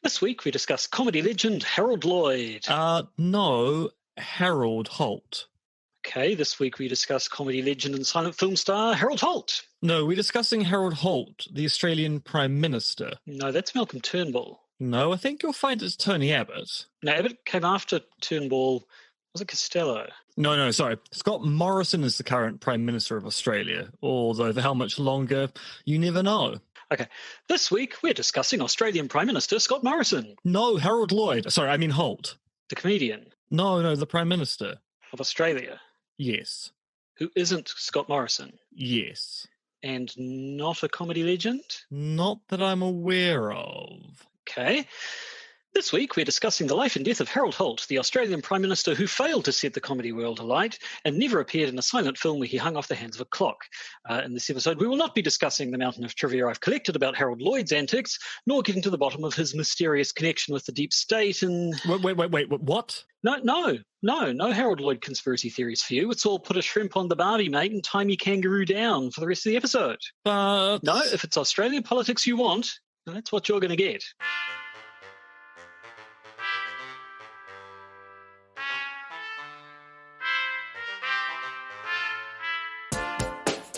This week we discuss comedy legend Harold Lloyd. No, Harold Holt. Okay, this week we discuss comedy legend and silent film star Harold Holt. No, we're discussing Harold Holt, the Australian Prime Minister. No, that's Malcolm Turnbull. No, I think you'll find it's Tony Abbott. No, Abbott came after Turnbull. Was it Costello? No, sorry. Scott Morrison is the current Prime Minister of Australia, although for how much longer, you never know. Okay, this week we're discussing Australian Prime Minister Scott Morrison. No, Harold Lloyd. Sorry, I mean Holt. The comedian. No, the Prime Minister. Of Australia. Yes. Who isn't Scott Morrison. Yes. And not a comedy legend? Not that I'm aware of. Okay. This week, we're discussing the life and death of Harold Holt, the Australian Prime Minister who failed to set the comedy world alight and never appeared in a silent film where he hung off the hands of a clock. In this episode, we will not be discussing the mountain of trivia I've collected about Harold Lloyd's antics, nor getting to the bottom of his mysterious connection with the deep state and... Wait, what? No Harold Lloyd conspiracy theories for you. It's all put a shrimp on the barbie, mate, and tie me kangaroo down for the rest of the episode. But... No, if it's Australian politics you want, that's what you're going to get.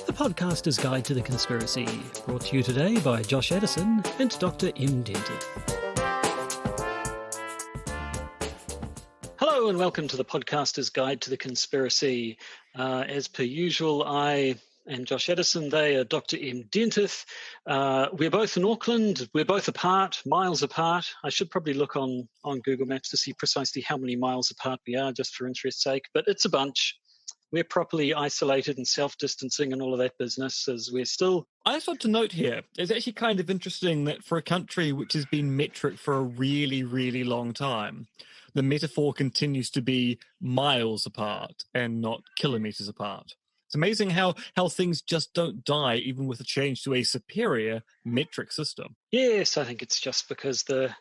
The Podcaster's Guide to the Conspiracy, brought to you today by Josh Addison and Dr. M. Denton. Hello and welcome to the Podcaster's Guide to the Conspiracy. As per usual, I am Josh Addison. They are Dr. M. Dentith. We're both in Auckland. We're both apart, miles apart. I should probably look on Google Maps to see precisely how many miles apart we are, just for interest's sake, but it's a bunch. We're properly isolated and self-distancing and all of that business as we're still... I just want to note here, it's actually kind of interesting that for a country which has been metric for a really, really long time, the metaphor continues to be miles apart and not kilometres apart. It's amazing how things just don't die even with a change to a superior metric system. Yes, I think it's just because the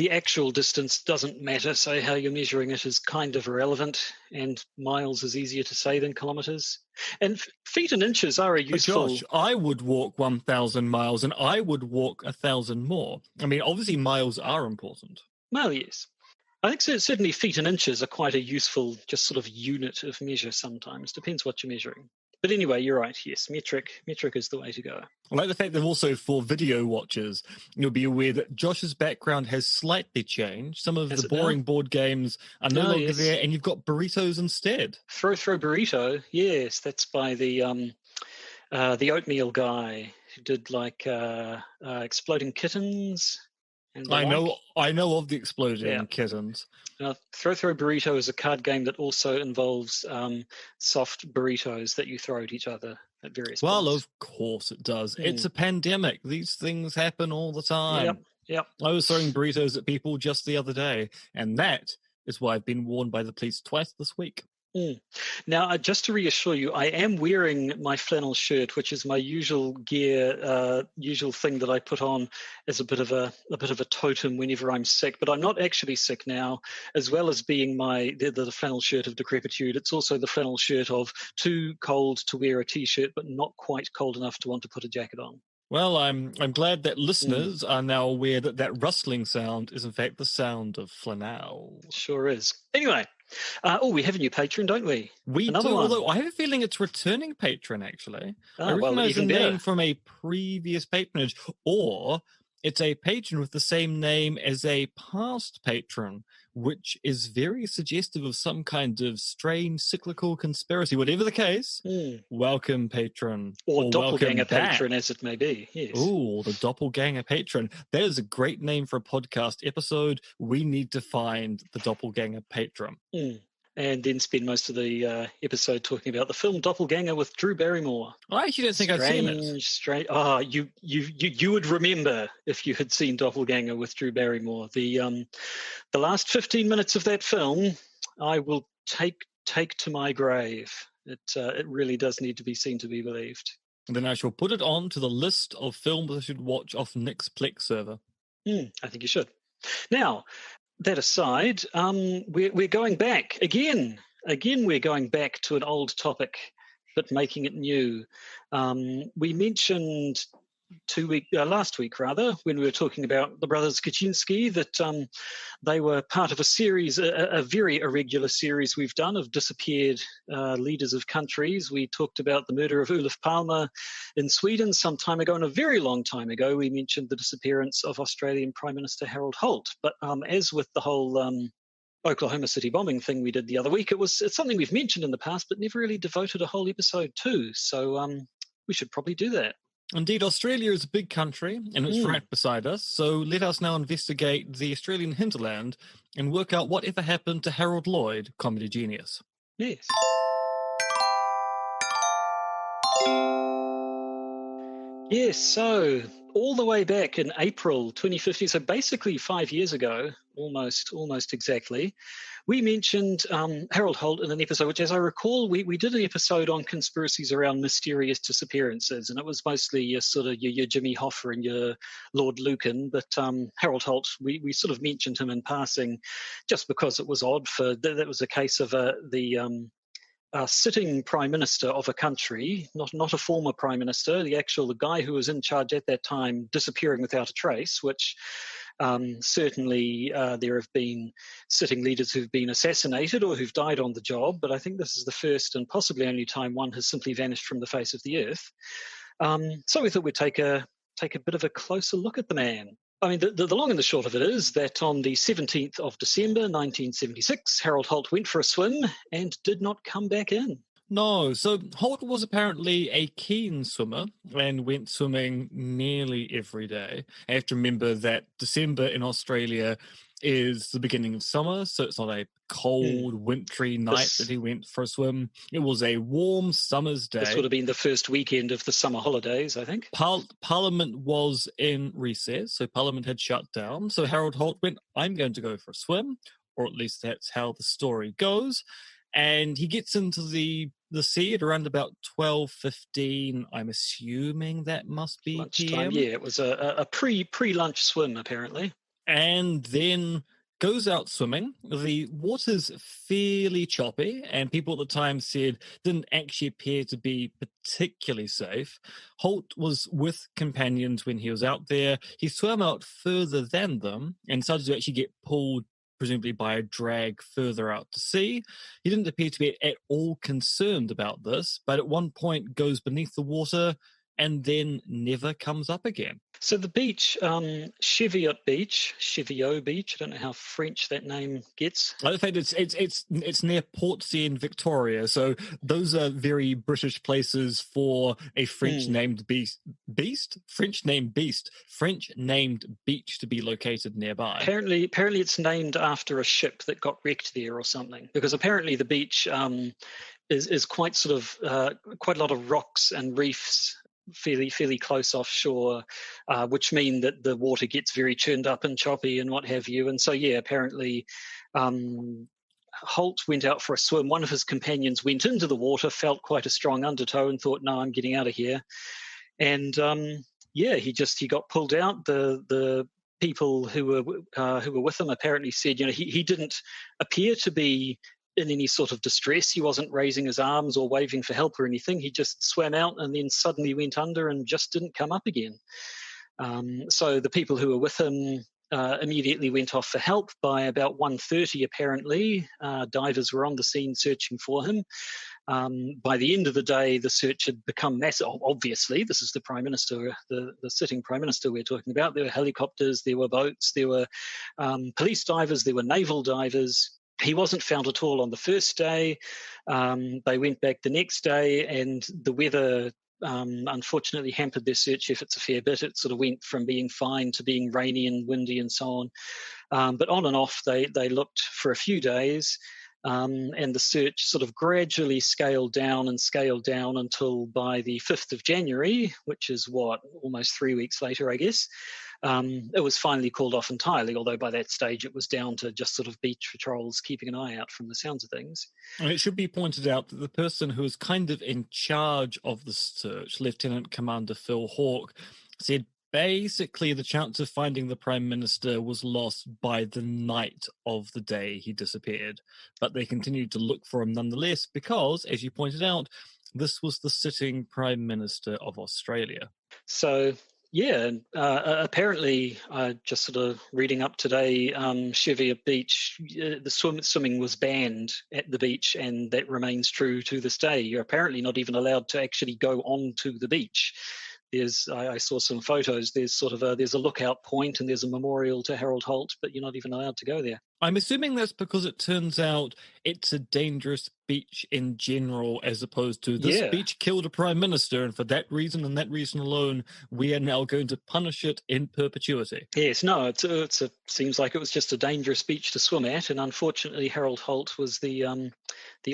actual distance doesn't matter, so how you're measuring it is kind of irrelevant, and miles is easier to say than kilometres. And feet and inches are a useful... Josh, I would walk 1,000 miles and I would walk 1,000 more. I mean, obviously miles are important. Well, yes. I think certainly feet and inches are quite a useful just sort of unit of measure sometimes. Depends what you're measuring. But anyway, you're right, yes, metric is the way to go. I like the fact that also for video watchers, you'll be aware that Josh's background has slightly changed. Some of the boring board games are no longer there, and you've got burritos instead. Throw burrito, yes, that's by the oatmeal guy who did like Exploding Kittens. And I know of the Exploding Kittens. Throw Burrito is a card game that also involves soft burritos that you throw at each other at various points. Well, of course it does. It's a pandemic. These things happen all the time. Yep. I was throwing burritos at people just the other day, and that is why I've been warned by the police twice this week. Now, just to reassure you, I am wearing my flannel shirt, which is my usual gear, usual thing that I put on as a bit of a totem whenever I'm sick. But I'm not actually sick now. As well as being the flannel shirt of decrepitude, it's also the flannel shirt of too cold to wear a t-shirt, but not quite cold enough to want to put a jacket on. Well, I'm glad that listeners are now aware that rustling sound is in fact the sound of flannel. Sure is. Anyway. We have a new patron, don't we? We do, although I have a feeling it's returning patron, actually. I recognize the name from a previous patronage, or it's a patron with the same name as a past patron, which is very suggestive of some kind of strange cyclical conspiracy. Whatever the case, welcome, patron. Or doppelganger patron, as it may be. Yes. Ooh, the doppelganger patron. That is a great name for a podcast episode. We need to find the doppelganger patron. And then spend most of the episode talking about the film Doppelganger with Drew Barrymore. I actually don't think I've seen it. Strange. You would remember if you had seen Doppelganger with Drew Barrymore. The last 15 minutes of that film, I will take to my grave. It really does need to be seen to be believed. And then I shall put it on to the list of films I should watch off Nick's Plex server. I think you should. Now, that aside, we're going back again. Again, we're going back to an old topic, but making it new. We mentioned last week rather, when we were talking about the brothers Kaczynski, that they were part of a series, a very irregular series we've done of disappeared leaders of countries. We talked about the murder of Olof Palme in Sweden some time ago, and a very long time ago we mentioned the disappearance of Australian Prime Minister Harold Holt. But as with the whole Oklahoma City bombing thing we did the other week, it's something we've mentioned in the past but never really devoted a whole episode to. So we should probably do that. Indeed, Australia is a big country, and it's right beside us, so let us now investigate the Australian hinterland and work out whatever happened to Harold Lloyd, comedy genius. Yes. Yes, so all the way back in April 2015, so basically 5 years ago, almost exactly, we mentioned Harold Holt in an episode, which, as I recall, we did an episode on conspiracies around mysterious disappearances, and it was mostly your Jimmy Hoffa and your Lord Lucan, but Harold Holt, we sort of mentioned him in passing just because it was odd. That was a case of the sitting prime minister of a country, not a former prime minister, the guy who was in charge at that time, disappearing without a trace, which certainly there have been sitting leaders who've been assassinated or who've died on the job, but I think this is the first and possibly only time one has simply vanished from the face of the earth. So we thought we'd take a bit of a closer look at the man. I mean, the long and the short of it is that on the 17th of December, 1976, Harold Holt went for a swim and did not come back in. No, so Holt was apparently a keen swimmer and went swimming nearly every day. I have to remember that December in Australia is the beginning of summer, so it's not a cold, wintry night that he went for a swim. It was a warm summer's day. This would have been the first weekend of the summer holidays, I think. Parliament was in recess, so Parliament had shut down. So Harold Holt went, I'm going to go for a swim, or at least that's how the story goes. And he gets into the sea at around about 12:15. I'm assuming that must be lunchtime. PM. Yeah, it was a pre-lunch swim, apparently. And then goes out swimming. The water's fairly choppy, and people at the time said didn't actually appear to be particularly safe. Holt was with companions when he was out there. He swam out further than them and started to actually get pulled, presumably by a drag, further out to sea. He didn't appear to be at all concerned about this, but at one point goes beneath the water and then never comes up again. So the beach, Cheviot Beach, I don't know how French that name gets. In fact, it's near Portsea in Victoria, so those are very British places for a French named French named beach to be located nearby. Apparently it's named after a ship that got wrecked there or something, because apparently the beach is quite sort of quite a lot of rocks and reefs, fairly close offshore, which mean that the water gets very churned up and choppy and what have you. And so, yeah, apparently Holt went out for a swim. One of his companions went into the water, felt quite a strong undertow and thought, no, I'm getting out of here. And he got pulled out. The people who were with him apparently said, he didn't appear to be in any sort of distress. He wasn't raising his arms or waving for help or anything. He just swam out and then suddenly went under and just didn't come up again. So the people who were with him immediately went off for help. By about 1:30, apparently, divers were on the scene searching for him. By the end of the day, the search had become massive. Obviously, this is the Prime Minister, the sitting Prime Minister we're talking about. There were helicopters, there were boats, there were police divers, there were naval divers. He wasn't found at all on the first day. They went back the next day, and the weather unfortunately hampered their search efforts a fair bit. It sort of went from being fine to being rainy and windy and so on. But on and off, they looked for a few days, and the search sort of gradually scaled down until by the 5th of January, which is almost 3 weeks later, I guess, it was finally called off entirely, although by that stage it was down to just sort of beach patrols keeping an eye out from the sounds of things. And it should be pointed out that the person who was kind of in charge of the search, Lieutenant Commander Phil Hawke, said basically the chance of finding the Prime Minister was lost by the night of the day he disappeared. But they continued to look for him nonetheless because, as you pointed out, this was the sitting Prime Minister of Australia. So Yeah, apparently, just sort of reading up today, Cheviot Beach, the swimming was banned at the beach, and that remains true to this day. You're apparently not even allowed to actually go onto the beach. I saw some photos. There's a lookout point, and there's a memorial to Harold Holt, but you're not even allowed to go there. I'm assuming that's because it turns out it's a dangerous beach in general, as opposed to this beach killed a prime minister, and for that reason and that reason alone, we are now going to punish it in perpetuity. Yes, no, it seems like it was just a dangerous beach to swim at, and unfortunately, Harold Holt was the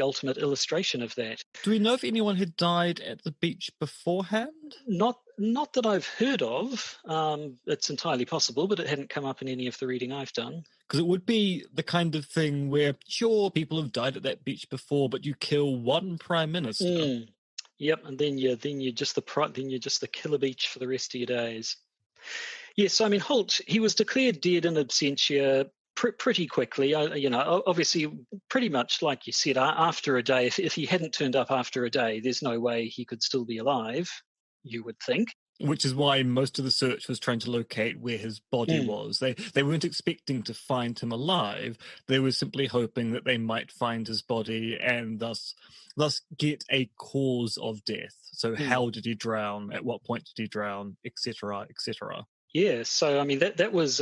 ultimate illustration of that. Do we know if anyone had died at the beach beforehand? Not that I've heard of. It's entirely possible, but it hadn't come up in any of the reading I've done. Because it would be the kind of thing where, sure, people have died at that beach before, but you kill one prime minister. Yep, and then you're just the killer beach for the rest of your days. Yes, I mean Holt, he was declared dead in absentia pretty quickly. Obviously, pretty much like you said, after a day. If he hadn't turned up after a day, there's no way he could still be alive, you would think. Which is why most of the search was trying to locate where his body was. They weren't expecting to find him alive. They were simply hoping that they might find his body and thus get a cause of death. So how did he drown? At what point did he drown? Etc. etc. Yeah, so I mean that was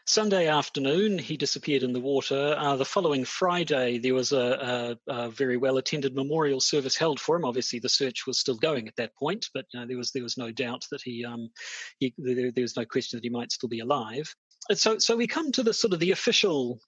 Sunday afternoon. He disappeared in the water. The following Friday, there was a very well attended memorial service held for him. Obviously, the search was still going at that point, but there was no doubt that there was no question that he might still be alive. And so we come to the official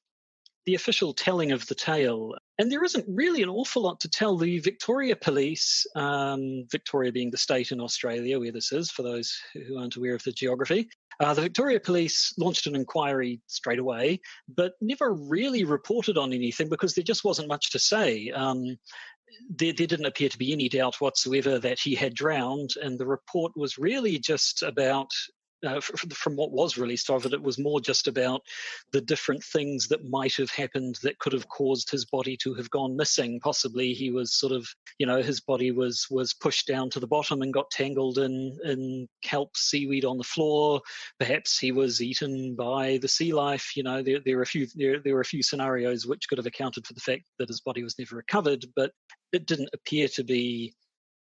telling of the tale. And there isn't really an awful lot to tell. The Victoria Police, Victoria being the state in Australia where this is, for those who aren't aware of the geography, the Victoria Police launched an inquiry straight away, but never really reported on anything because there just wasn't much to say. There didn't appear to be any doubt whatsoever that he had drowned, and the report was really just about from what was released of it, it was more just about the different things that might have happened that could have caused his body to have gone missing. Possibly he was his body was pushed down to the bottom and got tangled in kelp seaweed on the floor. Perhaps he was eaten by the sea life. There were a few scenarios which could have accounted for the fact that his body was never recovered, but it didn't appear to be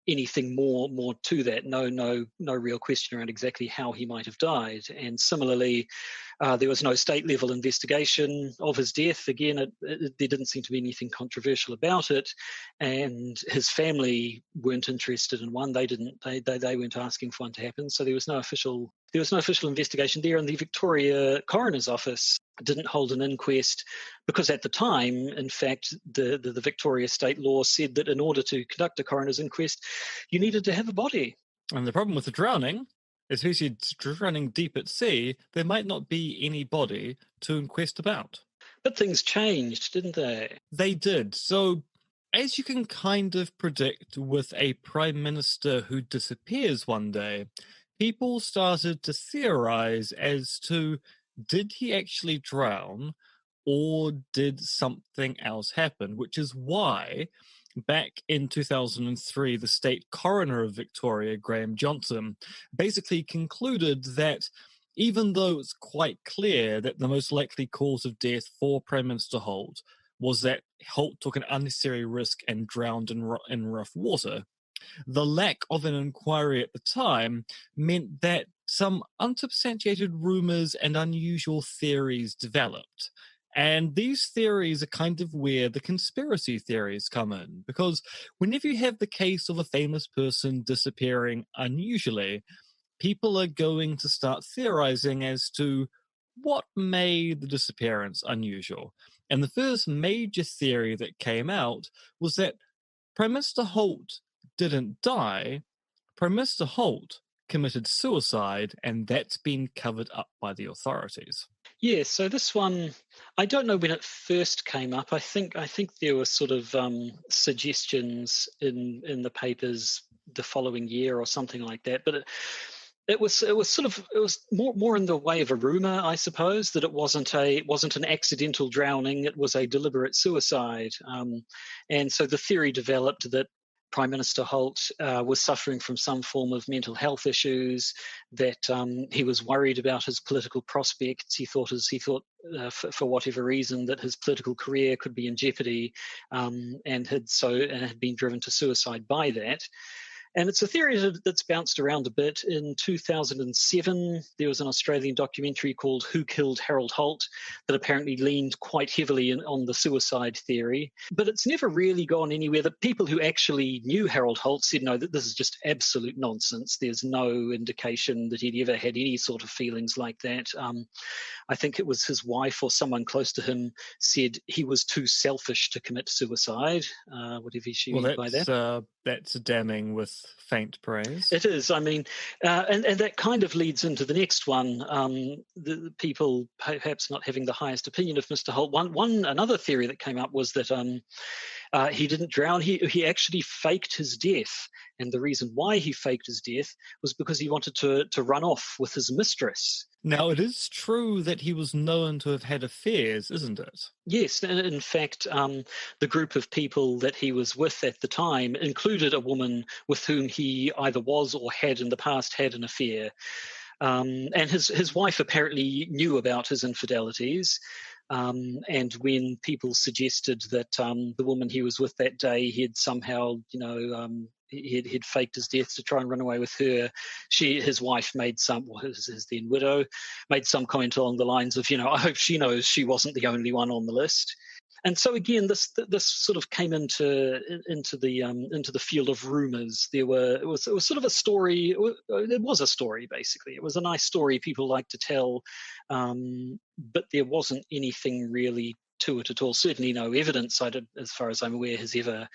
anything more to that. No real question around exactly how he might have died. And similarly, there was no state level investigation of his death. Again, there didn't seem to be anything controversial about it, and his family weren't interested in one. They weren't asking for one to happen. So there was no official investigation there, and the Victoria Coroner's Office didn't hold an inquest because at the time, in fact, the Victoria state law said that in order to conduct a coroner's inquest, you needed to have a body. And the problem with the drowning is who's drowning deep at sea, there might not be any body to inquest about. But things changed, didn't they? They did. So as you can kind of predict with a prime minister who disappears one day, people started to theorize as to, did he actually drown or did something else happen? Which is why back in 2003, the state coroner of Victoria, Graham Johnson, basically concluded that even though it's quite clear that the most likely cause of death for Prime Minister Holt was that Holt took an unnecessary risk and drowned in rough water, the lack of an inquiry at the time meant that some unsubstantiated rumors and unusual theories developed. And these theories are kind of where the conspiracy theories come in, because whenever you have the case of a famous person disappearing unusually, people are going to start theorizing as to what made the disappearance unusual. And the first major theory that came out was that Prime Minister Holt didn't die. Prime Minister Holt committed suicide, and that's been covered up by the authorities. Yeah, so this one, I don't know when it first came up. I think there were sort of suggestions in the papers the following year or something like that. But it was more in the way of a rumor, I suppose, that it wasn't an accidental drowning. It was a deliberate suicide, and so the theory developed that Prime Minister Holt was suffering from some form of mental health issues, that he was worried about his political prospects. He thought for whatever reason that his political career could be in jeopardy, and had been driven to suicide by that. And it's a theory that's bounced around a bit. In 2007, there was an Australian documentary called Who Killed Harold Holt that apparently leaned quite heavily on the suicide theory. But it's never really gone anywhere. The people who actually knew Harold Holt said, no, that this is just absolute nonsense. There's no indication that he'd ever had any sort of feelings like that. I think it was his wife or someone close to him said he was too selfish to commit suicide, whatever she meant by that. That's damning with faint praise. It is. I mean, and that kind of leads into the next one. The people perhaps not having the highest opinion of Mr. Holt. Another theory that came up was that he didn't drown. He actually faked his death, and the reason why he faked his death was because he wanted to run off with his mistress. Now, it is true that he was known to have had affairs, isn't it? Yes. In fact, the group of people that he was with at the time included a woman with whom he either was or had in the past had an affair. And his wife apparently knew about his infidelities. And when people suggested that the woman he was with that day, he had somehow, he'd faked his death to try and run away with her, his wife made his then widow, made some comment along the lines of, I hope she knows she wasn't the only one on the list. And so again, this sort of came into the field of rumors. It was sort of a story. It was a story, basically. It was a nice story people like to tell, but there wasn't anything really to it at all. Certainly no evidence, as far as I'm aware, has ever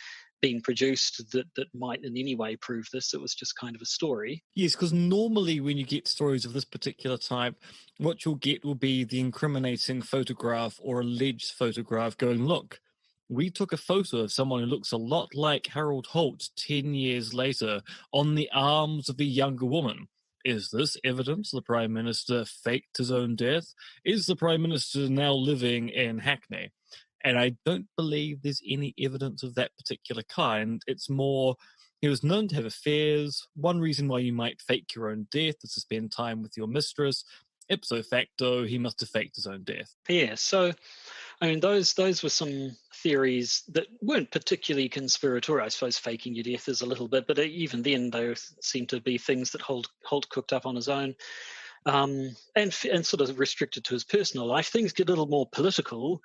been produced that might in any way prove this. It was just kind of a story. Yes, because normally when you get stories of this particular type, what you'll get will be the incriminating photograph or alleged photograph going, look, we took a photo of someone who looks a lot like Harold Holt 10 years later on the arms of a younger woman. Is this evidence the Prime Minister faked his own death? Is the Prime Minister now living in Hackney? And I don't believe there's any evidence of that particular kind. It's more, he was known to have affairs. One reason why you might fake your own death is to spend time with your mistress. Ipso facto, he must have faked his own death. Yeah, so, I mean, those were some theories that weren't particularly conspiratorial. I suppose faking your death is a little bit, but even then, they seem to be things that Holt cooked up on his own. And sort of restricted to his personal life. Things get a little more political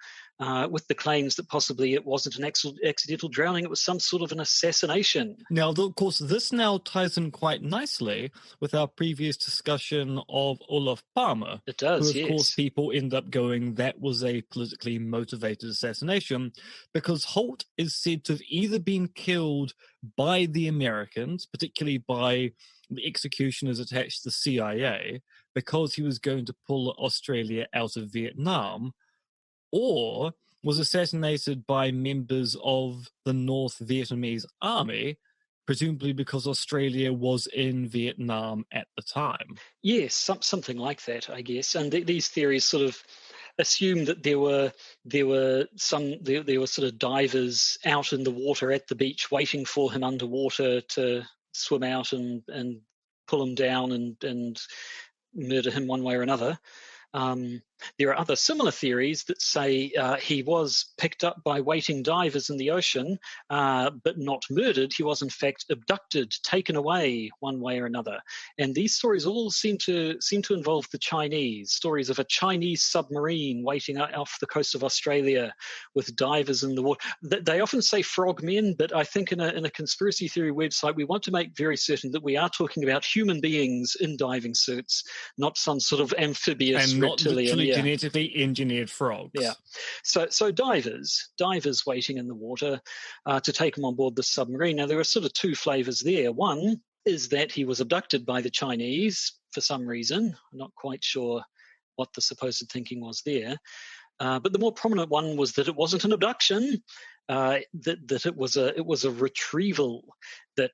with the claims that possibly it wasn't an accidental drowning, it was some sort of an assassination. Now, of course, this now ties in quite nicely with our previous discussion of Olof Palme. It does, who, of course, people end up going, that was a politically motivated assassination, because Holt is said to have either been killed by the Americans, particularly by the executioners attached to the CIA, because he was going to pull Australia out of Vietnam, or was assassinated by members of the North Vietnamese army, presumably because Australia was in Vietnam at the time. Yes, something like that, I guess. And these theories sort of assume that there were sort of divers out in the water at the beach waiting for him underwater to swim out and pull him down and murder him one way or another. There are other similar theories that say he was picked up by waiting divers in the ocean, but not murdered. He was in fact abducted, taken away one way or another. And these stories all seem to involve the Chinese. Stories of a Chinese submarine waiting off the coast of Australia with divers in the water. They often say frogmen, but I think in a conspiracy theory website, we want to make very certain that we are talking about human beings in diving suits, not some sort of amphibious and reptilian. Not genetically engineered frogs. Yeah. So divers waiting in the water to take him on board the submarine. Now, there are sort of two flavors there. One is that he was abducted by the Chinese for some reason. I'm not quite sure what the supposed thinking was there. But the more prominent one was that it wasn't an abduction, that it was a retrieval, that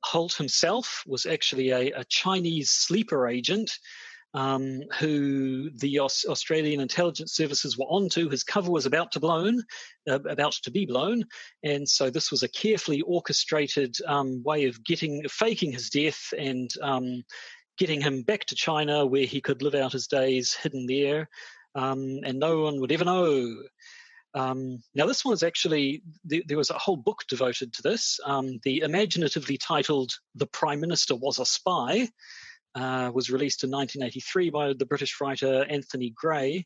Holt himself was actually a Chinese sleeper agent who the Australian intelligence services were onto. His cover was about to be blown, and so this was a carefully orchestrated way of faking his death and getting him back to China, where he could live out his days hidden there, and no one would ever know. Now, this one is actually, there was a whole book devoted to this. The imaginatively titled "The Prime Minister Was a Spy" was released in 1983 by the British writer Anthony Gray,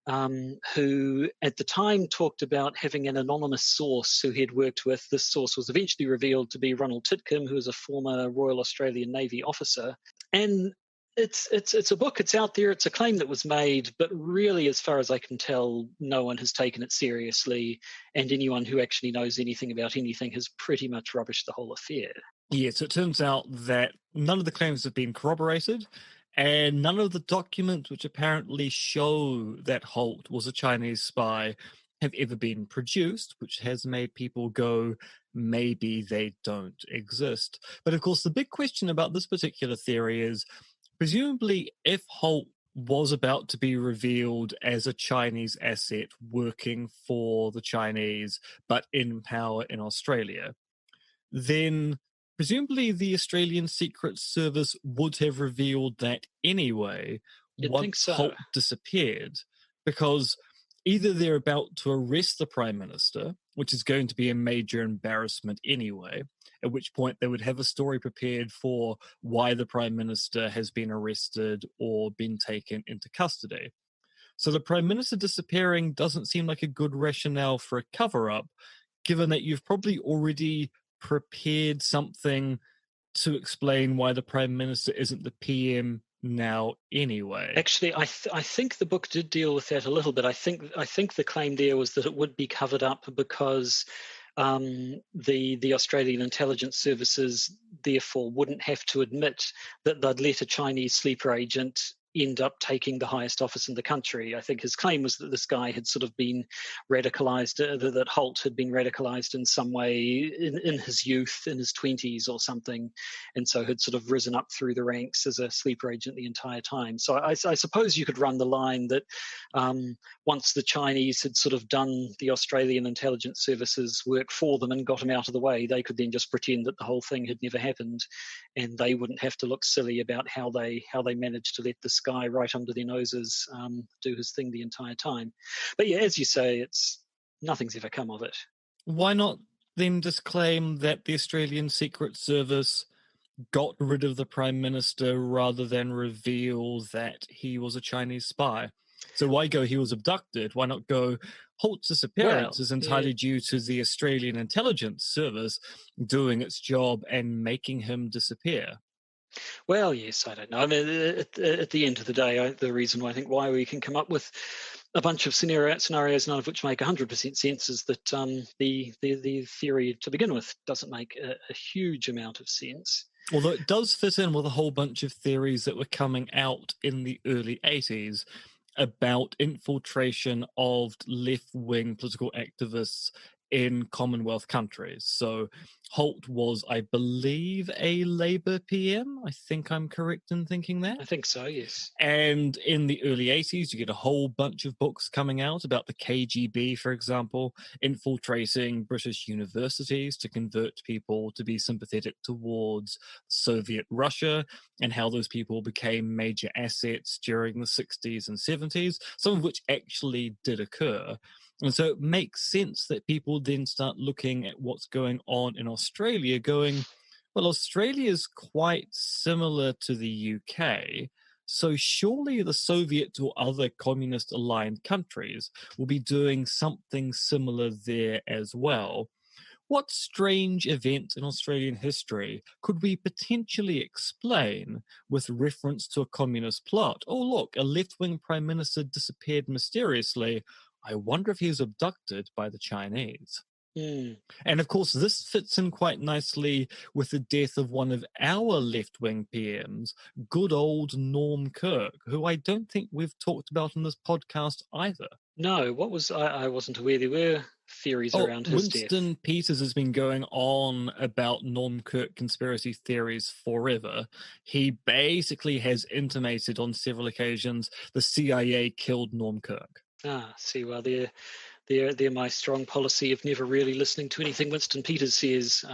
who at the time talked about having an anonymous source who he had worked with. This source was eventually revealed to be Ronald Titcombe, who was a former Royal Australian Navy officer. And it's a book, it's out there, it's a claim that was made, but really, as far as I can tell, no one has taken it seriously, and anyone who actually knows anything about anything has pretty much rubbished the whole affair. Yes, it turns out that none of the claims have been corroborated, and none of the documents which apparently show that Holt was a Chinese spy have ever been produced, which has made people go, maybe they don't exist. But of course, the big question about this particular theory is, presumably, if Holt was about to be revealed as a Chinese asset working for the Chinese, but in power in Australia, then presumably the Australian Secret Service would have revealed that anyway once Holt disappeared, because either they're about to arrest the Prime Minister, which is going to be a major embarrassment anyway, at which point they would have a story prepared for why the Prime Minister has been arrested or been taken into custody. So the Prime Minister disappearing doesn't seem like a good rationale for a cover-up, given that you've probably already prepared something to explain why the Prime Minister isn't the PM now anyway. Actually, I think the book did deal with that a little bit. I think the claim there was that it would be covered up because the Australian intelligence services therefore wouldn't have to admit that they'd let a Chinese sleeper agent end up taking the highest office in the country. I think his claim was that this guy had sort of been radicalized, that Holt had been radicalized in some way in his youth, in his 20s or something, and so had sort of risen up through the ranks as a sleeper agent the entire time. So I suppose you could run the line that once the Chinese had sort of done the Australian intelligence services work for them and got them out of the way, they could then just pretend that the whole thing had never happened, and they wouldn't have to look silly about how they managed to let this guy right under their noses do his thing the entire time. But yeah, as you say, nothing's ever come of it. Why not then just claim that the Australian Secret Service got rid of the Prime Minister rather than reveal that he was a Chinese spy? So why go he was abducted? Why not go Holt's disappearance is entirely due to the Australian Intelligence Service doing its job and making him disappear? Well, yes, I don't know. I mean, at the end of the day, the reason I think why we can come up with a bunch of scenarios, none of which make 100% sense, is that the theory to begin with doesn't make a huge amount of sense. Although it does fit in with a whole bunch of theories that were coming out in the early 80s about infiltration of left-wing political activists in Commonwealth countries. So Holt was, I believe, a Labour PM. I think I'm correct in thinking that. I think so, yes. And in the early 80s, you get a whole bunch of books coming out about the KGB, for example, infiltrating British universities to convert people to be sympathetic towards Soviet Russia, and how those people became major assets during the 60s and 70s, some of which actually did occur. And so it makes sense that people then start looking at what's going on in Australia, going, well, Australia is quite similar to the UK, so surely the Soviet or other communist-aligned countries will be doing something similar there as well. What strange event in Australian history could we potentially explain with reference to a communist plot? Oh, look, a left-wing prime minister disappeared mysteriously. I wonder if he was abducted by the Chinese. And of course, this fits in quite nicely with the death of one of our left-wing PMs, good old Norm Kirk, who I don't think we've talked about in this podcast either. No, I wasn't aware there were theories around his death. Winston Peters has been going on about Norm Kirk conspiracy theories forever. He basically has intimated on several occasions the CIA killed Norm Kirk. See, well, they're my strong policy of never really listening to anything Winston Peters says.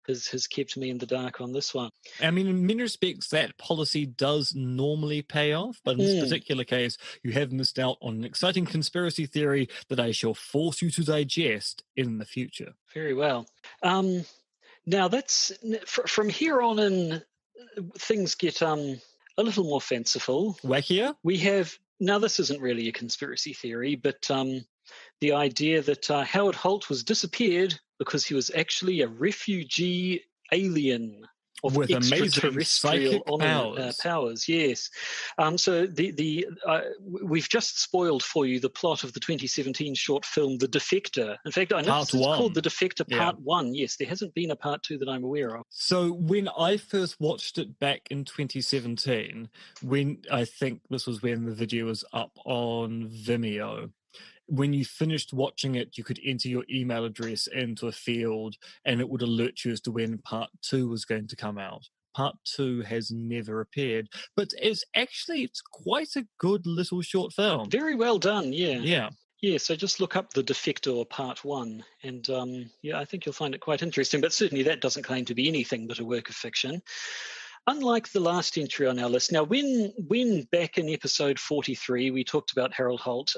Has kept me in the dark on this one. I mean, in many respects, that policy does normally pay off, but in this particular case, you have missed out on an exciting conspiracy theory that I shall force you to digest in the future. Very well. Now, that's from here on in, things get a little more fanciful. Wackier? We have, now this isn't really a conspiracy theory, but the idea that Harold Holt was disappeared because he was actually a refugee alien of with extraterrestrial powers. Yes. So we've just spoiled for you the plot of the 2017 short film The Defector. In fact, I know it's called The Defector Part 1. Yes, there hasn't been a Part 2 that I'm aware of. So when I first watched it back in 2017, I think this was when the video was up on Vimeo, when you finished watching it, you could enter your email address into a field and it would alert you as to when Part 2 was going to come out. Part 2 has never appeared, but it's quite a good little short film. Very well done, yeah. Yeah. Yeah, so just look up The Defector Part 1, and I think you'll find it quite interesting, but certainly that doesn't claim to be anything but a work of fiction. Unlike the last entry on our list, now when back in episode 43 we talked about Harold Holt,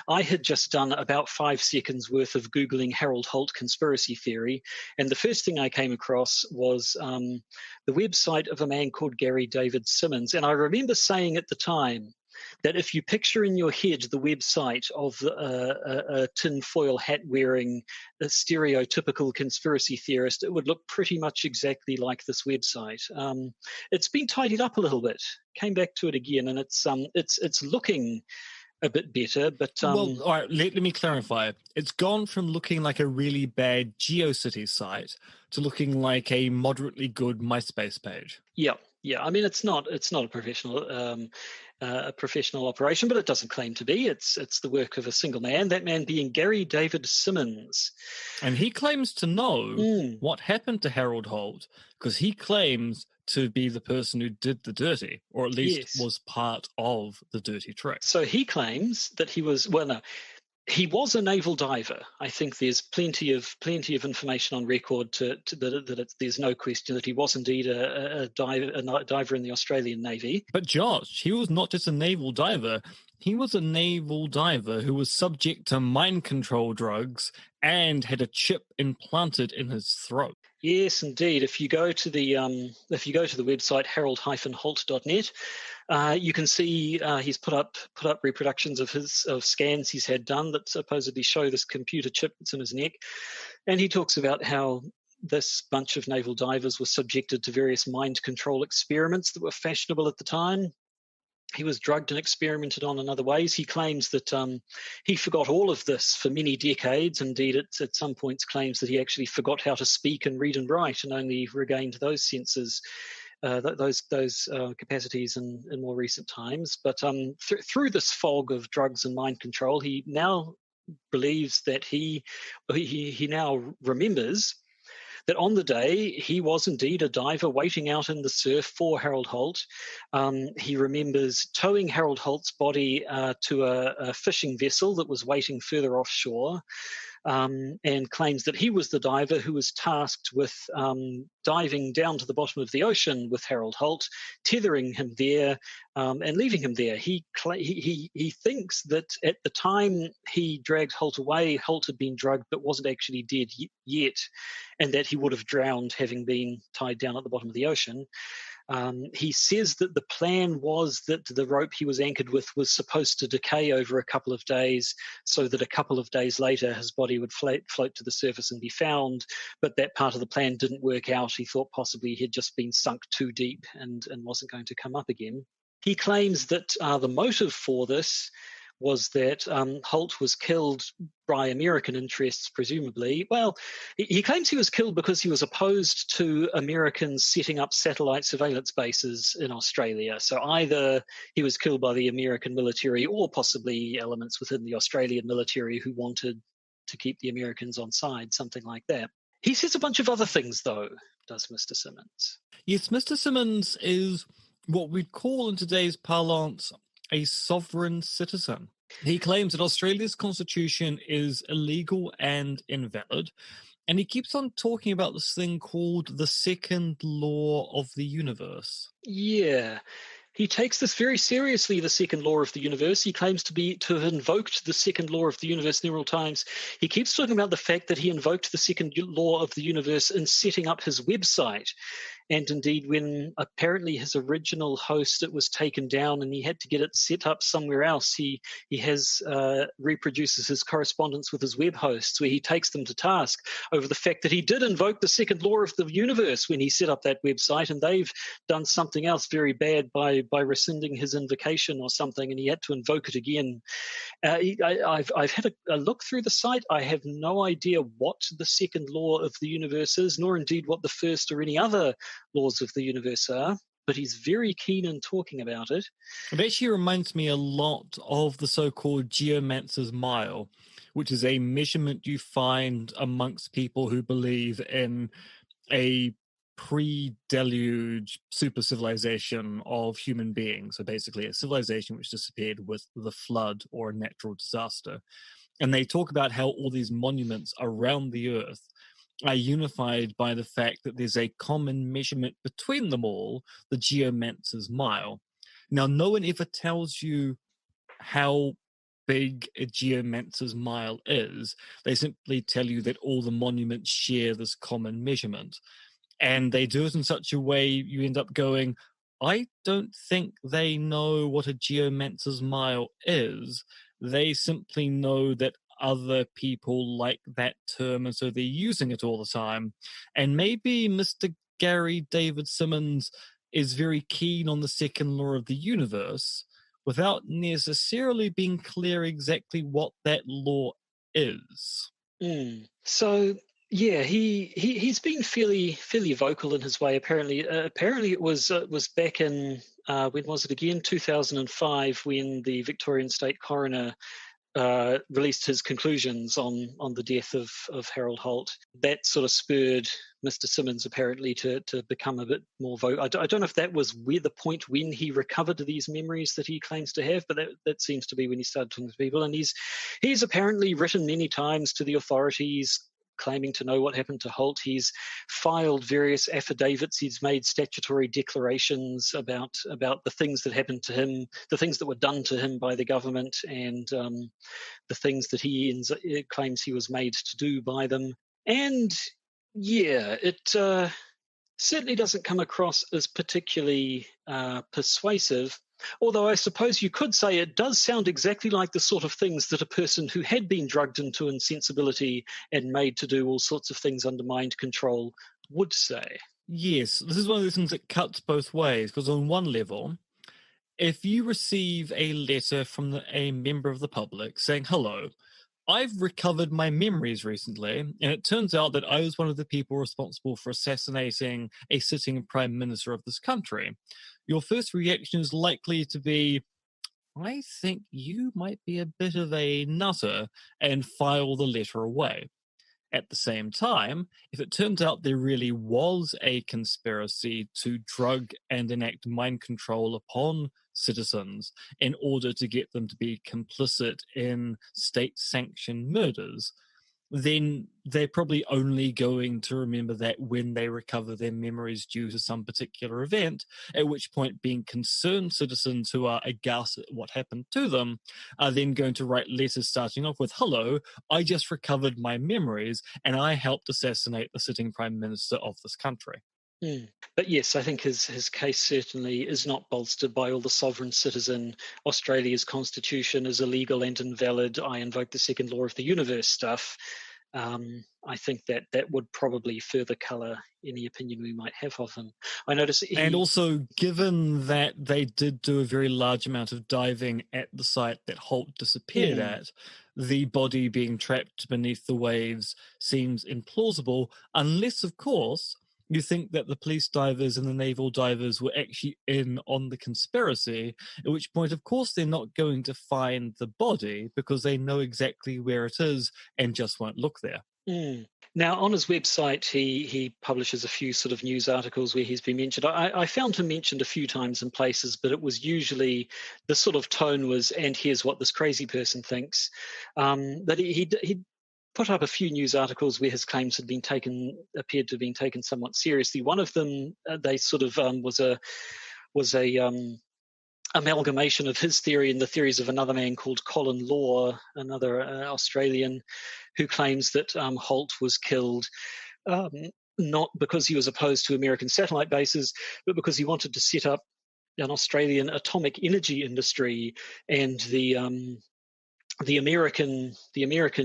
I had just done about 5 seconds worth of Googling Harold Holt conspiracy theory, and the first thing I came across was the website of a man called Gary David Simmons, and I remember saying at the time that if you picture in your head the website of a tinfoil hat-wearing stereotypical conspiracy theorist, it would look pretty much exactly like this website. It's been tidied up a little bit. Came back to it again, and it's looking a bit better. But well, all right, let me clarify. It's gone from looking like a really bad GeoCities site to looking like a moderately good MySpace page. Yeah. I mean, it's not a professional operation, but it doesn't claim to be. It's the work of a single man, that man being Gary David Simmons. And he claims to know what happened to Harold Holt, because he claims to be the person who did the dirty, or at least was part of the dirty trick. So he claims that he was, he was a naval diver. I think there's plenty of information on record there's no question that he was indeed a diver in the Australian Navy. But Josh, he was not just a naval diver. He was a naval diver who was subject to mind control drugs and had a chip implanted in his throat. Yes, indeed. If you go to the website harold-holt.net, you can see he's put up reproductions of scans he's had done that supposedly show this computer chip that's in his neck, and he talks about how this bunch of naval divers were subjected to various mind control experiments that were fashionable at the time. He was drugged and experimented on in other ways. He claims that he forgot all of this for many decades. Indeed, at some points claims that he actually forgot how to speak and read and write and only regained those senses, those capacities in more recent times. But through this fog of drugs and mind control, he now believes that he now remembers that on the day he was indeed a diver waiting out in the surf for Harold Holt. He remembers towing Harold Holt's body to a fishing vessel that was waiting further offshore, and claims that he was the diver who was tasked with diving down to the bottom of the ocean with Harold Holt, tethering him there and leaving him there. He thinks that at the time he dragged Holt away, Holt had been drugged but wasn't actually dead yet, and that he would have drowned having been tied down at the bottom of the ocean. He says that the plan was that the rope he was anchored with was supposed to decay over a couple of days, so that a couple of days later his body would float to the surface and be found, but that part of the plan didn't work out. He thought possibly he had just been sunk too deep and wasn't going to come up again. He claims that the motive for this was that Holt was killed by American interests, presumably. Well, he claims he was killed because he was opposed to Americans setting up satellite surveillance bases in Australia. So either he was killed by the American military or possibly elements within the Australian military who wanted to keep the Americans on side, something like that. He says a bunch of other things, though, does Mr. Simmons. Yes, Mr. Simmons is what we'd call in today's parlance a sovereign citizen. He claims that Australia's constitution is illegal and invalid, and he keeps on talking about this thing called the second law of the universe. Yeah. He takes this very seriously, the second law of the universe. He claims to have invoked the second law of the universe several times. He keeps talking about the fact that he invoked the second law of the universe in setting up his website. And indeed, when apparently his original host, it was taken down and he had to get it set up somewhere else, he reproduces his correspondence with his web hosts, where he takes them to task over the fact that he did invoke the second law of the universe when he set up that website, and they've done something else very bad by rescinding his invocation or something, and he had to invoke it again. I've had a look through the site. I have no idea what the second law of the universe is, nor indeed what the first or any other laws of the universe are, but he's very keen in talking about it. It actually reminds me a lot of the so-called geomancer's mile, which is a measurement you find amongst people who believe in a pre-deluge super civilization of human beings. So basically a civilization which disappeared with the flood or a natural disaster. And they talk about how all these monuments around the earth are unified by the fact that there's a common measurement between them all, the geomancer's mile. Now, no one ever tells you how big a geomancer's mile is. They simply tell you that all the monuments share this common measurement. And they do it in such a way you end up going, I don't think they know what a geomancer's mile is. They simply know that other people like that term, and so they're using it all the time. And maybe Mr. Gary David Simmons is very keen on the second law of the universe without necessarily being clear exactly what that law is. So yeah, he's been fairly vocal in his way. Apparently it was back in when was it again? 2005, when the Victorian State Coroner released his conclusions on the death of Harold Holt. That sort of spurred Mr. Simmons apparently to become a bit more vocal. I don't know if that was the point when he recovered these memories that he claims to have, but that seems to be when he started talking to people. And he's apparently written many times to the authorities claiming to know what happened to Holt. He's filed various affidavits. He's made statutory declarations about the things that happened to him, the things that were done to him by the government, and the things that he claims he was made to do by them. And yeah, it certainly doesn't come across as particularly persuasive. Although I suppose you could say it does sound exactly like the sort of things that a person who had been drugged into insensibility and made to do all sorts of things under mind control would say. Yes, this is one of those things that cuts both ways, because on one level, if you receive a letter from a member of the public saying, hello, I've recovered my memories recently, and it turns out that I was one of the people responsible for assassinating a sitting prime minister of this country, your first reaction is likely to be, I think you might be a bit of a nutter, and file the letter away. At the same time, if it turns out there really was a conspiracy to drug and enact mind control upon citizens in order to get them to be complicit in state-sanctioned murders, then they're probably only going to remember that when they recover their memories due to some particular event, at which point being concerned citizens who are aghast at what happened to them are then going to write letters starting off with, hello, I just recovered my memories and I helped assassinate the sitting prime minister of this country. But yes, I think his case certainly is not bolstered by all the sovereign citizen, Australia's constitution is illegal and invalid, I invoke the second law of the universe stuff. I think that would probably further colour any opinion we might have of him. I notice and also, given that they did do a very large amount of diving at the site that Holt disappeared at, the body being trapped beneath the waves seems implausible, unless, of course, you think that the police divers and the naval divers were actually in on the conspiracy, at which point, of course, they're not going to find the body because they know exactly where it is and just won't look there. Now, on his website, he publishes a few sort of news articles where he's been mentioned. I found him mentioned a few times in places, but it was usually the sort of tone was, and here's what this crazy person thinks. But he put up a few news articles where his claims had been appeared to have been taken somewhat seriously. One of them, they sort of was a amalgamation of his theory and the theories of another man called Colin Law, another Australian, who claims that Holt was killed not because he was opposed to American satellite bases, but because he wanted to set up an Australian atomic energy industry, and the American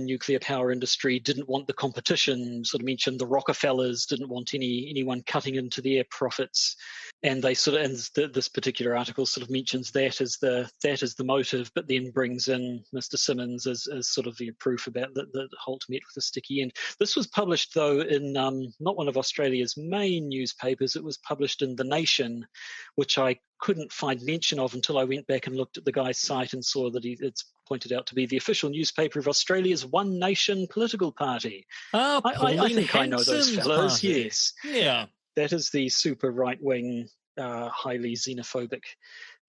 nuclear power industry didn't want the competition. Sort of mentioned the Rockefellers didn't want anyone cutting into their profits, and they sort of, and this particular article sort of mentions that as the motive, but then brings in Mr. Simmons as sort of the proof about that Holt met with a sticky end. This was published though in not one of Australia's main newspapers. It was published in The Nation, which I couldn't find mention of until I went back and looked at the guy's site and saw that it's pointed out to be the official newspaper of Australia's One Nation political party. I think I know those fellows. Party. Yes. Yeah. That is the super right-wing, highly xenophobic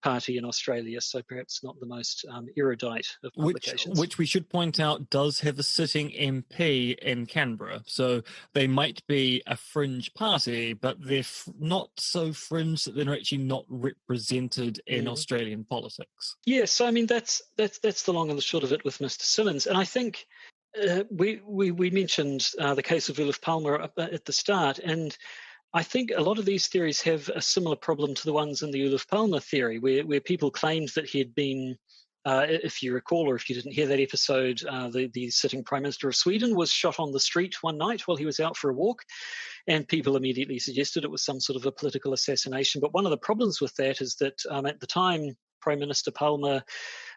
party in Australia, so perhaps not the most erudite of publications. Which we should point out does have a sitting MP in Canberra, so they might be a fringe party, but they're not so fringe that they're actually not represented in Australian politics. Yes, I mean that's the long and the short of it with Mr. Simmons, and I think we mentioned the case of Ulif Palmer at the start, and I think a lot of these theories have a similar problem to the ones in the Ulif Palmer theory, where people claimed that he had been, if you recall, or if you didn't hear that episode, the sitting Prime Minister of Sweden was shot on the street one night while he was out for a walk, and people immediately suggested it was some sort of a political assassination. But one of the problems with that is that at the time, Prime Minister Palmer,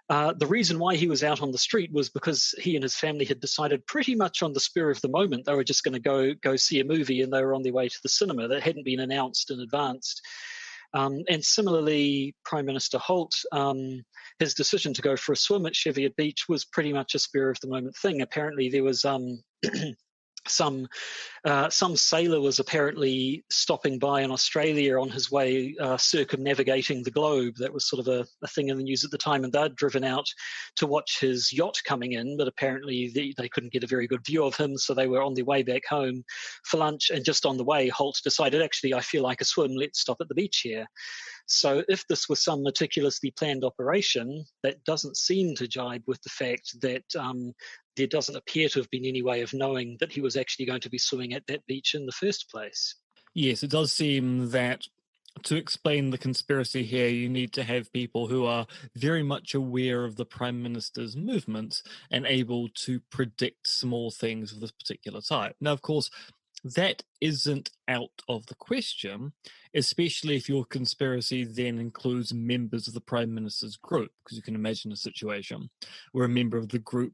the reason why he was out on the street was because he and his family had decided pretty much on the spur of the moment they were just going to go see a movie, and they were on their way to the cinema. That hadn't been announced in advance. And similarly, Prime Minister Holt, his decision to go for a swim at Cheviot Beach was pretty much a spur of the moment thing. Apparently there was some sailor was apparently stopping by in Australia on his way circumnavigating the globe. That was sort of a thing in the news at the time, and they'd driven out to watch his yacht coming in, but apparently they couldn't get a very good view of him, so they were on their way back home for lunch, and just on the way, Holt decided, actually, I feel like a swim, let's stop at the beach here. So if this was some meticulously planned operation, that doesn't seem to jibe with the fact that there doesn't appear to have been any way of knowing that he was actually going to be swimming at that beach in the first place. Yes, it does seem that to explain the conspiracy here, you need to have people who are very much aware of the Prime Minister's movements and able to predict small things of this particular type. Now, of course, that isn't out of the question, especially if your conspiracy then includes members of the Prime Minister's group, because you can imagine a situation where a member of the group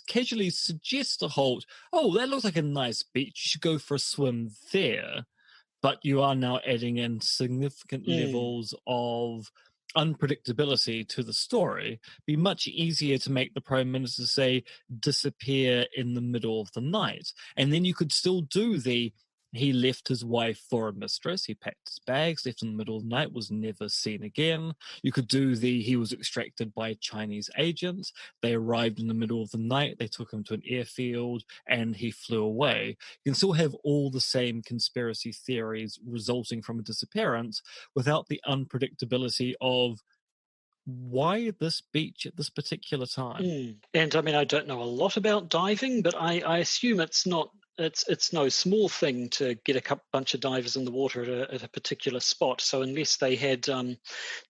casually suggests to Holt, oh, that looks like a nice beach, you should go for a swim there. But you are now adding in significant levels of unpredictability to the story. Be much easier to make the Prime Minister, say, disappear in the middle of the night. And then you could still do he left his wife for a mistress, he packed his bags, left in the middle of the night, was never seen again. You could do he was extracted by Chinese agents, they arrived in the middle of the night, they took him to an airfield, and he flew away. You can still have all the same conspiracy theories resulting from a disappearance without the unpredictability of why this beach at this particular time. And I mean, I don't know a lot about diving, but I assume it's not. It's no small thing to get a bunch of divers in the water at a particular spot. So unless they had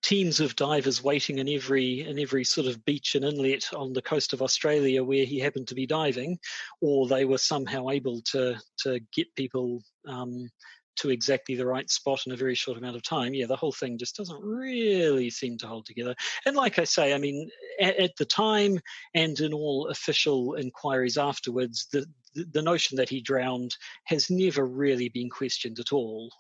teams of divers waiting in every sort of beach and inlet on the coast of Australia where he happened to be diving, or they were somehow able to get people to exactly the right spot in a very short amount of time, the whole thing just doesn't really seem to hold together. And like I say, I mean, at the time and in all official inquiries afterwards, the notion that he drowned has never really been questioned at all.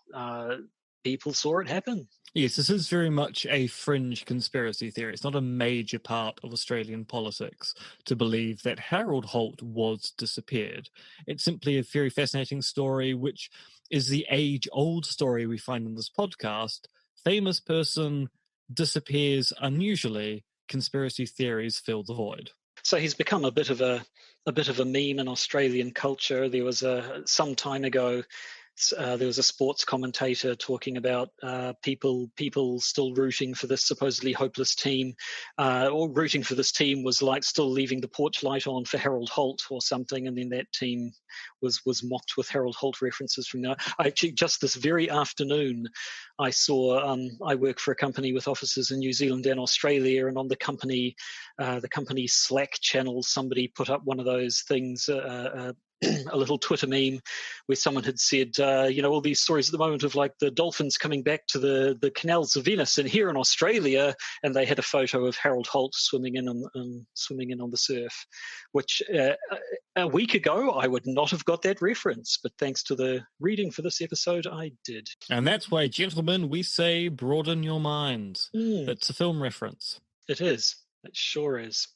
People saw it happen. Yes, this is very much a fringe conspiracy theory. It's not a major part of Australian politics to believe that Harold Holt was disappeared. It's simply a very fascinating story, which is the age-old story we find in this podcast. Famous person disappears unusually, conspiracy theories fill the void. So he's become a bit of a meme in Australian culture. There was some time ago, there was a sports commentator talking about people still rooting for this supposedly hopeless team, or rooting for this team was like still leaving the porch light on for Harold Holt or something, and then that team was mocked with Harold Holt references from there. Actually, just this very afternoon, I saw. I work for a company with offices in New Zealand and Australia, and on the company Slack channel, somebody put up one of those things. A little Twitter meme where someone had said, all these stories at the moment of like the dolphins coming back to the canals of Venice, and here in Australia, and they had a photo of Harold Holt swimming in on the surf, which a week ago I would not have got that reference, but thanks to the reading for this episode, I did. And that's why, gentlemen, we say broaden your minds. It's a film reference. It is. It sure is.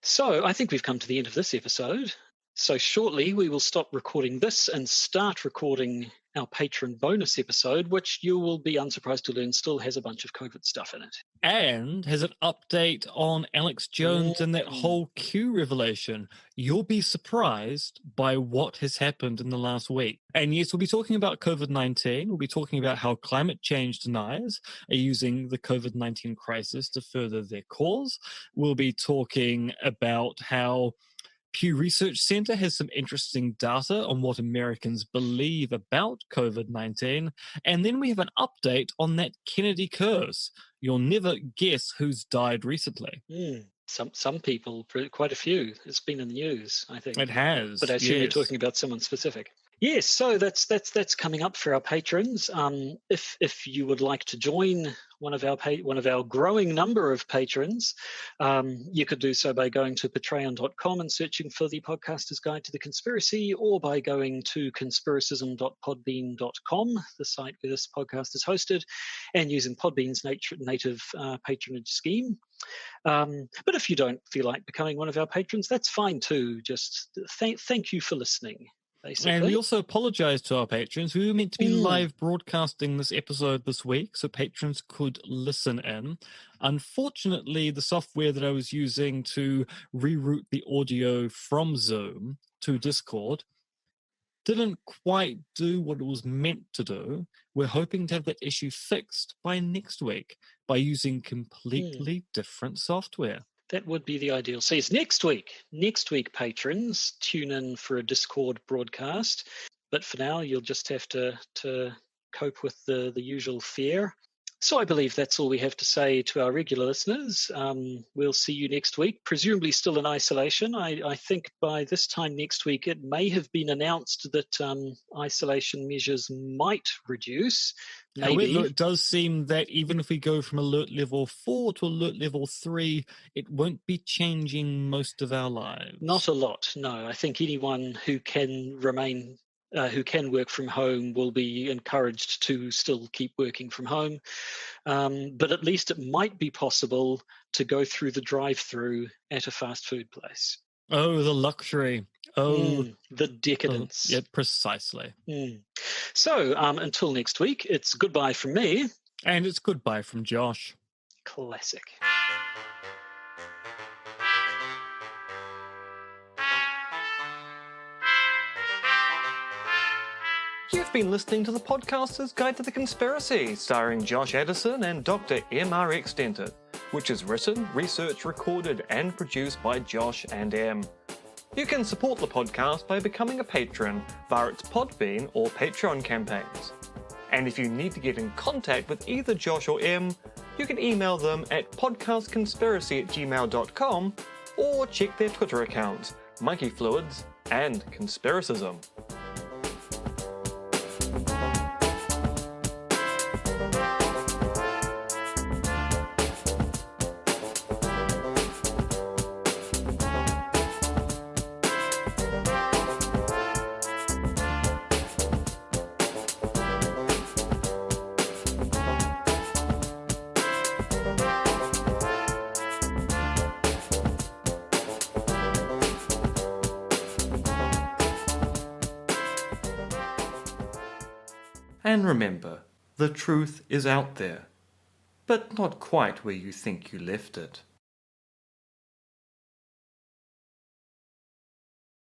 So I think we've come to the end of this episode. So shortly we will stop recording this and start recording our patron bonus episode, which you will be unsurprised to learn still has a bunch of COVID stuff in it. And has an update on Alex Jones and that whole Q revelation. You'll be surprised by what has happened in the last week. And yes, we'll be talking about COVID-19. We'll be talking about how climate change deniers are using the COVID-19 crisis to further their cause. We'll be talking about how Pew Research Center has some interesting data on what Americans believe about COVID-19. And then we have an update on that Kennedy curse. You'll never guess who's died recently. Some people, quite a few. It's been in the news, I think. It has. But I assume you're talking about someone specific. Yes, so that's coming up for our patrons. If you would like to join one of our growing number of patrons, you could do so by going to patreon.com and searching for the Podcaster's Guide to the Conspiracy, or by going to conspiracism.podbean.com, the site where this podcast is hosted, and using Podbean's native patronage scheme. But if you don't feel like becoming one of our patrons, that's fine too. Just thank you for listening. Basically. And we also apologize to our patrons. We were meant to be live broadcasting this episode this week, so patrons could listen in. Unfortunately, the software that I was using to reroute the audio from Zoom to Discord didn't quite do what it was meant to do. We're hoping to have that issue fixed by next week by using completely different software. That would be the ideal. So it's next week. Next week, patrons, tune in for a Discord broadcast. But for now, you'll just have to cope with the usual fare. So I believe that's all we have to say to our regular listeners. We'll see you next week, presumably still in isolation. I think by this time next week, it may have been announced that isolation measures might reduce. Maybe. However, it does seem that even if we go from alert level 4 to alert level 3, it won't be changing most of our lives. Not a lot, no. I think anyone who can work from home will be encouraged to still keep working from home. But at least it might be possible to go through the drive-through at a fast food place. Oh, the luxury. Oh, the decadence. Yeah, precisely. So until next week, it's goodbye from me. And it's goodbye from Josh. Classic. You've been listening to the Podcaster's Guide to the Conspiracy, starring Josh Addison and Dr. MRX Denton, which is written, researched, recorded, and produced by Josh and M. You can support the podcast by becoming a patron via its Podbean or Patreon campaigns. And if you need to get in contact with either Josh or M, you can email them at podcastconspiracy@gmail.com or check their Twitter accounts, Monkey Fluids and Conspiracism. And remember, the truth is out there, but not quite where you think you left it.